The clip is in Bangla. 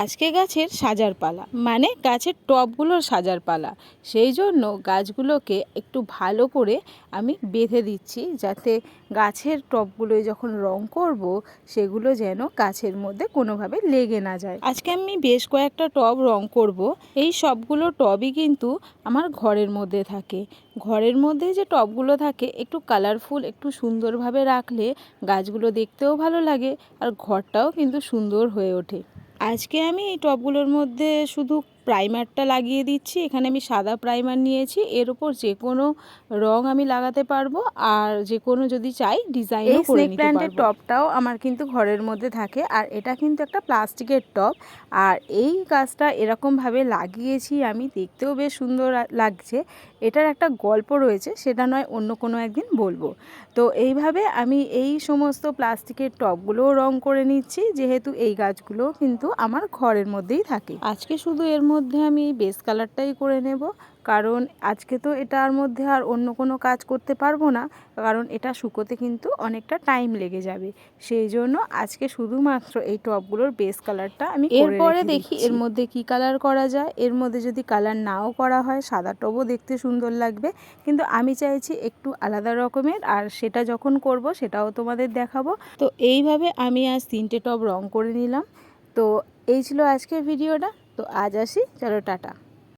আজকে গাছের সাজার পালা, মানে গাছের টবগুলোর সাজার পালা। সেই জন্য গাছগুলোকে একটু ভালো করে আমি বেঁধে দিচ্ছি, যাতে গাছের টবগুলোয় যখন রং করব সেগুলো যেন গাছের মধ্যে কোনোভাবে লেগে না যায়। আজকে আমি বেশ কয়েকটা টব রং করব। এই সবগুলো টবই কিন্তু আমার ঘরের মধ্যে থাকে। ঘরের মধ্যে যে টবগুলো থাকে একটু কালারফুল, একটু সুন্দরভাবে রাখলে গাছগুলো দেখতেও ভালো লাগে আর ঘরটাও কিন্তু সুন্দর হয়ে ওঠে। আজকে আমি এই টবগুলোর মধ্যে শুধু প্রাইমারটা লাগিয়ে দিচ্ছি। এখানে আমি সাদা প্রাইমার নিয়েছি, এর উপর যে কোনো রং আমি লাগাতে পারবো, আর যে কোনো যদি চাই ডিজাইনও করে নিতে পারবো। এই স্নেক প্ল্যান্টের টবটাও আমার কিন্তু ঘরের মধ্যে থাকে, আর এটা কিন্তু একটা প্লাস্টিকের টব। আর এই গাছটা এরকমভাবে লাগিয়েছি আমি, দেখতেও বেশ সুন্দর লাগছে। এটার একটা গল্প রয়েছে, সেটা নয় অন্য কোনো একদিন বলবো। তো এইভাবে আমি এই সমস্ত প্লাস্টিকের টবগুলোও রং করে নিচ্ছি, যেহেতু এই গাছগুলোও কিন্তু আমার ঘরের মধ্যেই থাকে। আজকে শুধু এর মধ্যে আমি এই বেস কালারটাই করে নেব, কারণ আজকে তো এটার মধ্যে আর অন্য কোনো কাজ করতে পারবো না, কারণ এটা শুকোতে কিন্তু অনেকটা টাইম লেগে যাবে। সেই জন্য আজকে শুধুমাত্র এই টবগুলোর বেস কালারটা আমি এরপরে দেখি এর মধ্যে কি কালার করা যায়। এর মধ্যে যদি কালার নাও করা হয়, সাদা টবও দেখতে সুন্দর লাগবে, কিন্তু আমি চাইছি একটু আলাদা রকমের, আর সেটা যখন করব সেটাও তোমাদের দেখাবো। তো এইভাবে আমি আজ 3টে টব রং করে নিলাম। তো এই ছিল আজকের ভিডিওটা। তো আজ আসি, চলো টাটা।